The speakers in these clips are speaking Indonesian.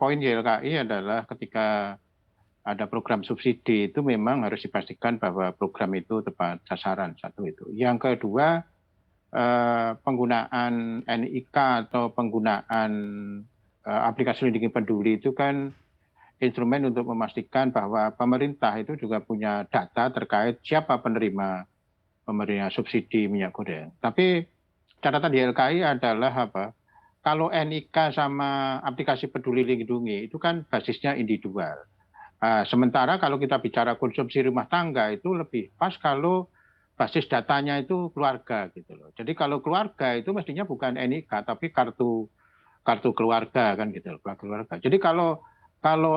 Poin YLKI adalah ketika ada program subsidi itu memang harus dipastikan bahwa program itu tepat sasaran, satu itu. Yang kedua, penggunaan NIK atau penggunaan aplikasi lindungi peduli itu kan instrumen untuk memastikan bahwa pemerintah itu juga punya data terkait siapa penerima subsidi minyak goreng. Tapi catatan YLKI adalah apa? Kalau NIK sama aplikasi peduli lindungi itu kan basisnya individual. Sementara kalau kita bicara konsumsi rumah tangga itu lebih pas kalau basis datanya itu keluarga gitu loh. Jadi kalau keluarga itu mestinya bukan NIK tapi kartu keluarga kan gitu loh, keluarga. Jadi kalau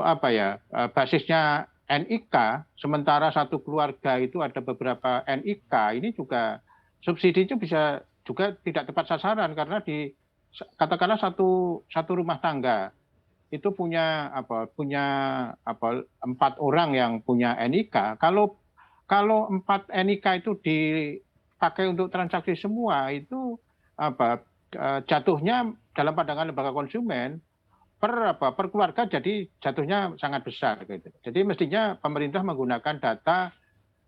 apa ya basisnya NIK sementara satu keluarga itu ada beberapa NIK, ini juga subsidi itu bisa juga tidak tepat sasaran karena katakanlah satu rumah tangga itu punya 4 orang yang punya NIK. Kalau 4 NIK itu dipakai untuk transaksi semua itu jatuhnya dalam pandangan lembaga konsumen per keluarga jadi jatuhnya sangat besar gitu. Jadi mestinya pemerintah menggunakan data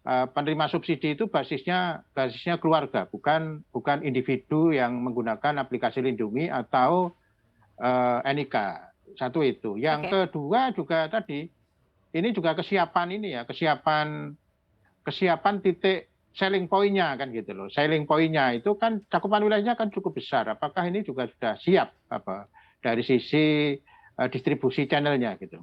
penerima subsidi itu basisnya keluarga, bukan individu yang menggunakan aplikasi lindungi atau NIK. Satu itu. Yang kedua juga tadi ini juga kesiapan titik selling point-nya kan gitu loh. Selling point-nya itu kan cakupan wilayahnya kan cukup besar. Apakah ini juga sudah siap dari sisi distribusi channel-nya gitu.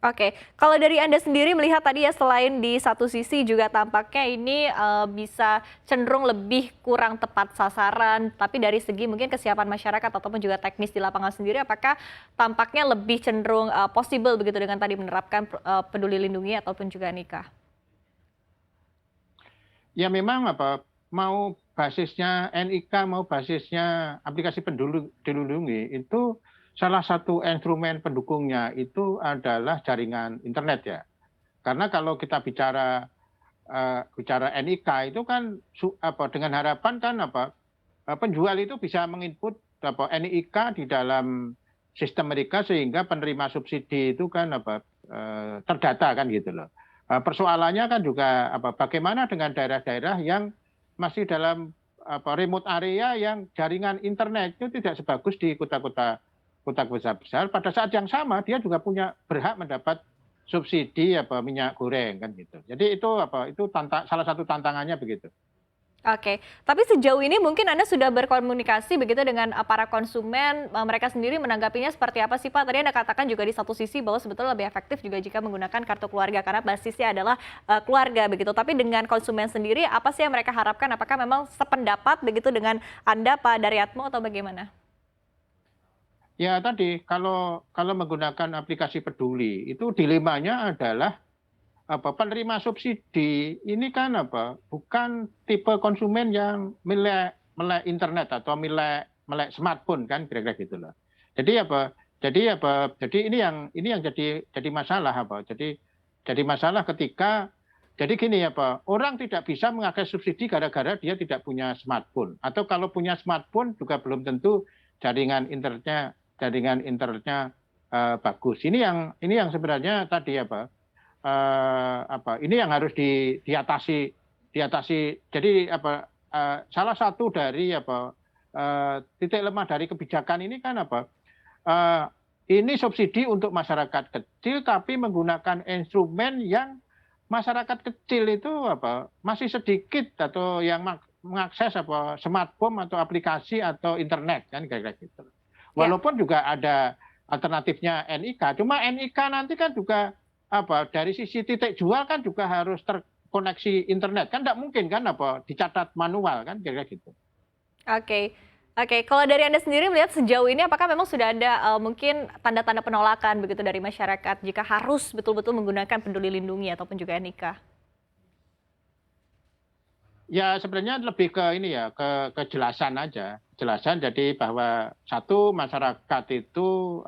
Oke, kalau dari Anda sendiri melihat tadi ya selain di satu sisi juga tampaknya ini bisa cenderung lebih kurang tepat sasaran, tapi dari segi mungkin kesiapan masyarakat ataupun juga teknis di lapangan sendiri, apakah tampaknya lebih cenderung possible begitu dengan tadi menerapkan peduli lindungi ataupun juga nikah? Ya memang mau basisnya NIK mau basisnya aplikasi peduli lindungi itu salah satu instrumen pendukungnya itu adalah jaringan internet ya. Karena kalau kita bicara NIK itu kan dengan harapan kan penjual itu bisa menginput NIK di dalam sistem mereka sehingga penerima subsidi itu kan terdata kan gitu loh. Persoalannya kan juga bagaimana dengan daerah-daerah yang masih dalam remote area yang jaringan internet itu tidak sebagus di kota-kota besar. Pada saat yang sama dia juga punya berhak mendapat subsidi minyak goreng kan gitu. Jadi itu salah satu tantangannya begitu. Oke, tapi sejauh ini mungkin Anda sudah berkomunikasi begitu dengan para konsumen, mereka sendiri menanggapinya seperti apa sih Pak? Tadi Anda katakan juga di satu sisi bahwa sebetulnya lebih efektif juga jika menggunakan kartu keluarga karena basisnya adalah keluarga begitu. Tapi dengan konsumen sendiri apa sih yang mereka harapkan? Apakah memang sependapat begitu dengan Anda Pak Daryatmo atau bagaimana? Ya tadi kalau menggunakan aplikasi peduli itu dilemanya adalah penerima subsidi ini kan bukan tipe konsumen yang melek internet atau melek smartphone kan kira-kira gitu loh. Jadi jadi ini yang jadi masalah jadi masalah ketika jadi gini orang tidak bisa mengakses subsidi gara-gara dia tidak punya smartphone atau kalau punya smartphone juga belum tentu jaringan internetnya bagus. Ini yang sebenarnya tadi ini yang harus diatasi. Jadi salah satu dari titik lemah dari kebijakan ini kan ini subsidi untuk masyarakat kecil tapi menggunakan instrumen yang masyarakat kecil itu masih sedikit atau yang mengakses smartphone atau aplikasi atau internet kan kira-kira gitu. Walaupun juga ada alternatifnya NIK, cuma NIK nanti kan juga dari sisi titik jual kan juga harus terkoneksi internet kan tidak mungkin kan dicatat manual kan kira-kira gitu. Oke. Oke, kalau dari Anda sendiri melihat sejauh ini apakah memang sudah ada mungkin tanda-tanda penolakan begitu dari masyarakat jika harus betul-betul menggunakan peduli lindungi ataupun juga NIK? Ya sebenarnya lebih ke ini ya ke kejelasan aja, jelasan jadi bahwa satu masyarakat itu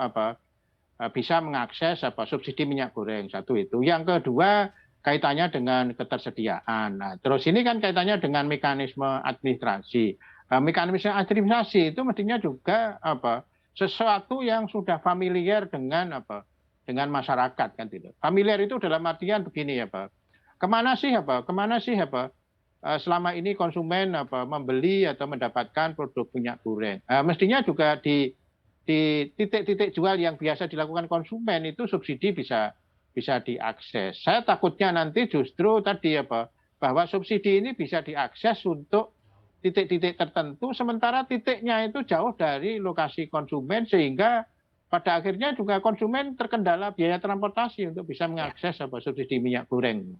bisa mengakses subsidi minyak goreng satu itu. Yang kedua kaitannya dengan ketersediaan. Nah, terus ini kan kaitannya dengan mekanisme administrasi. Mekanisme administrasi itu mestinya juga sesuatu yang sudah familiar dengan apa, dengan masyarakat kan gitu. Familiar itu dalam artian begini ya Pak, kemana sih apa, selama ini konsumen apa, membeli atau mendapatkan produk minyak goreng. Mestinya juga di titik-titik jual yang biasa dilakukan konsumen itu subsidi bisa diakses. Saya takutnya nanti justru tadi apa, bahwa subsidi ini bisa diakses untuk titik-titik tertentu, sementara titiknya itu jauh dari lokasi konsumen sehingga pada akhirnya juga konsumen terkendala biaya transportasi untuk bisa Ya. mengakses apa subsidi minyak goreng.